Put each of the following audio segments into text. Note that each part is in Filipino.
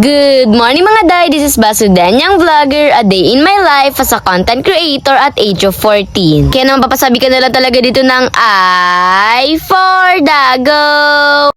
Good morning mga day, this is Basudanyang Vlogger, a day in my life as a content creator at age of 14. Kaya naman papasabi ka na lang talaga dito ng I for Dago!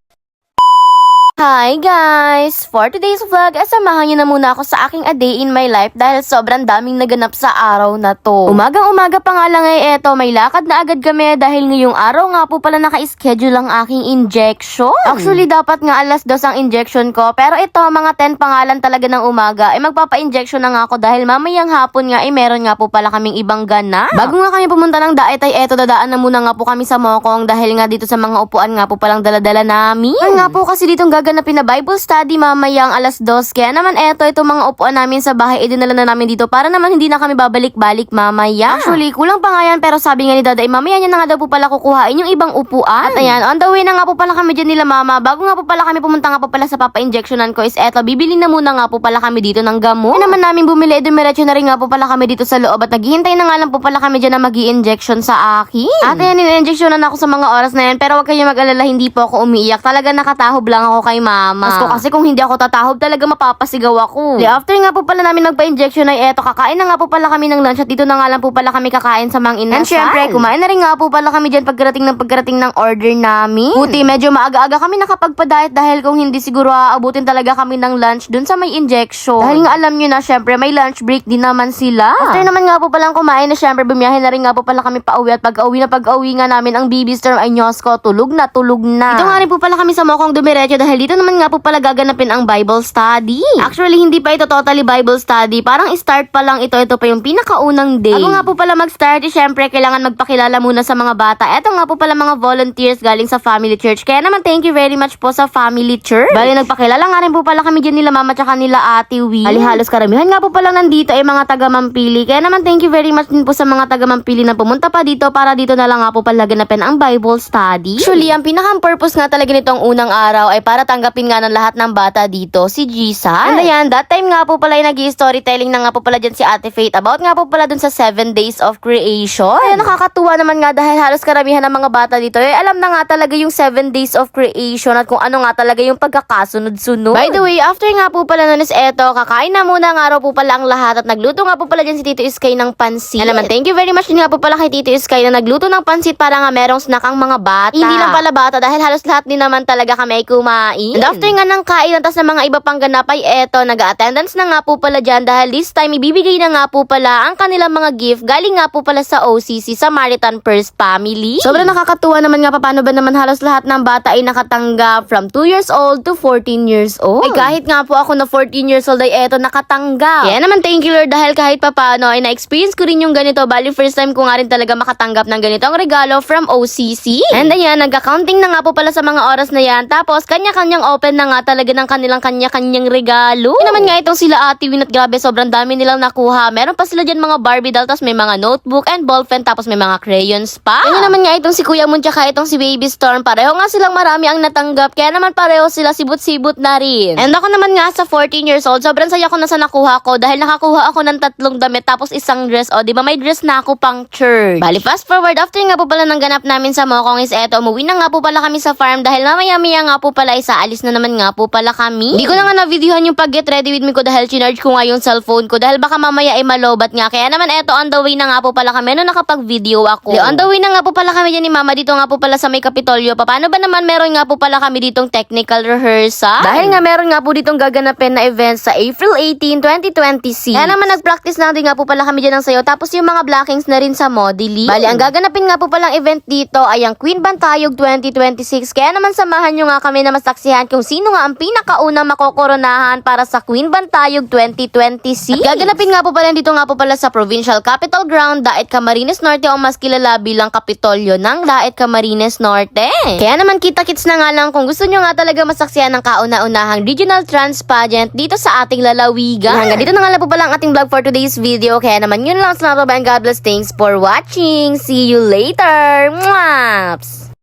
Hi guys! For today's vlog, samahan niyo na muna ako sa aking a day in my life dahil sobrang daming naganap sa araw na to. Umagang-umaga pa nga lang eto, may lakad na agad kami dahil ngayong araw nga po pala naka-schedule ang aking injection. Actually, dapat nga alas 2 ang injection ko, pero ito, mga 10 pangalan talaga ng umaga, magpapa-injection na nga ako dahil mamayang hapon nga, meron nga po pala kaming ibang gana. Bago nga kami pumunta ng Daet ay eto, dadaan na muna nga po kami sa Mokong dahil nga dito sa mga upuan nga po palang daladala namin. Ay nga po kasi ditong gaganapin na Bible study mamayang alas 2. Kaya naman itong mga upuan namin sa bahay, dinala na namin dito para naman hindi na kami babalik-balik mamaya. Actually, kulang pa nga yan pero sabi nga ni Dada, mamaya niya na nga daw po pala kukuhain yung ibang upuan. At ayan, on the way na nga po pala kami dyan nila mama. Bago nga po pala kami pumunta nga po pala sa papa-injectionan ko is bibili na muna nga po pala kami dito ng gamot. Kaya naman namin bumili, dumiretso na rin nga po pala kami dito sa loob at naghihintay na nga lang po pala kami dyan na mag-i-injection sa akin. At ayan, in-injectionan ako sa mga oras na yan pero wag kayo mag-alala, hindi po ako umiiyak. Talaga nakatahob lang ako kay mama. Mas ko kasi kung hindi ako tatahob talaga mapapasigaw ako. Di after nga po pala namin magpa-injection ay kakain na nga po pala kami ng lunch at dito na nga lang po pala kami kakain sa Mang Inasal. And syempre, kumain na rin nga po pala kami dyan pagkarating ng order namin. Buti, medyo maaga-aga kami nakapagpa-diet dahil kung hindi siguro aabutin talaga kami ng lunch dun sa may injection. Dahil nga alam nyo na, syempre, may lunch break din naman sila. After naman nga po palang kumain na syempre, bumiyahe na rin nga po pala kami pa-uwi at pag-uwi nga namin ang baby storm ay nyosko, tulog na. Dito nga rin po pala kami sa Mokong dumiretso dahil dito naman nga po pala gaganapin ang Bible study. Actually, hindi pa ito totally Bible study. Parang start pa lang ito. Ito pa yung pinakaunang day. Bago nga po pala mag-start, syempre, kailangan magpakilala muna sa mga bata. Ito nga po pala mga volunteers galing sa Family Church. Kaya naman, thank you very much po sa Family Church. Bali, nagpakilala nga rin po pala kami dyan nila mama tsaka nila Ate Wee. Bali, halos karamihan nga po pala nandito ay mga taga-Mampili. Kaya naman, thank you very much din po sa mga taga-Mampili na pumunta pa dito para dito na lang nga po pala ganapin ang Bible study. Actually, ang pinaka-purpose nga talaga nitong unang araw ay para tanggapin nga ng lahat ng bata dito si Jesus. And ayan, that time nga po pala ay nag-storytelling na nga po pala dyan si Ate Faith about nga po pala dun sa 7 days of creation. Kaya nakakatuwa naman nga dahil halos karamihan ng mga bata dito alam na nga talaga yung 7 days of creation at kung ano nga talaga yung pagkakasunod-sunod. By the way, after nga po pala nun is kakain na muna nga raw po pala ang lahat at nagluto nga po pala dyan si Tito Iskay ng pansit. Alam naman, thank you very much din nga po pala kay Tito Iskay na nagluto ng pansit para nga merong snack ang mga bata. Hindi lang pala bata dahil halos lahat din naman talaga kami ay kumain. And after nga ng kain, tas ng mga iba pang ganap ay nag-attendance na nga po pala dyan dahil this time ibibigay na nga po pala ang kanilang mga gift galing nga po pala sa OCC, Samaritan First Family. Sobrang nakakatuwa naman nga paano ba naman halos lahat ng bata ay nakatanggap from 2 years old to 14 years old. Ay kahit nga po ako na 14 years old ay nakatanggap. Kaya naman thank you Lord dahil kahit paano ay na-experience ko rin yung ganito. Bali first time ko nga rin talaga makatanggap ng ganitong regalo from OCC. And ayan, nagka-counting na nga po pala sa mga oras na yan. Tapos kanya-kanyang open na nga talaga ng kanilang kanya-kanyang regalo. Yun naman nga itong sila Ate Win at grabe sobrang dami nilang nakuha. Meron pa sila dyan mga Barbie doll, tapos may mga notebook and ballpen, tapos may mga crayons pa. Yun naman nga itong si Kuya Moon tsaka itong si Baby Storm. Pareho nga silang marami ang natanggap. Kaya naman pareho sila sibut-sibut na rin. And ako naman nga sa 14 years old, sobrang saya ko na sa nakuha ko dahil nakakuha ako ng 3 damit tapos isang dress. O diba may dress na ako pang church. Bali fast forward, after nga po pala ng ganap namin sa Mokong is umuwi na nga po pala kami sa farm dahil mamaya-maya nga po pala aalis na naman nga po pala kami. Hindi ko na nga na-videohan yung pag-get ready with me ko dahil chinarge ko nga yung cellphone ko dahil baka mamaya ay malobat nga. Kaya naman on the way na nga po pala kami nakapag-video ako. On the way na nga po pala kami dyan ni Mama dito nga po pala sa may Kapitolyo. Paano ba naman meron nga po pala kami ditong technical rehearsal? Dahil nga meron nga po ditong gaganapin na event sa April 18, 2026. Kaya naman nag-practice lang din nga po pala kami dyan ng sayo tapos yung mga blockings na rin sa modeling. Bali, ang gaganapin nga po palang event dito ay ang Queen Bantayog 2026. Kaya naman samahan nyo nga kami na masaksihan kung sino nga ang pinakaunang makokoronahan para sa Queen Bantayog 2026. At gaganapin nga po pala dito nga po pala sa Provincial Capital Ground, Daet Camarines Norte o mas kilala bilang Kapitolyo ng Daet Camarines Norte. Kaya naman kita-kits na nga lang kung gusto nyo nga talaga masaksihan ng kauna-unahang regional trans pageant dito sa ating lalawigan. Hanggang dito na nga lang po pala ang ating vlog for today's video. Kaya naman yun lang sa mga babaeng. God bless. Thanks for watching. See you later. Mwah!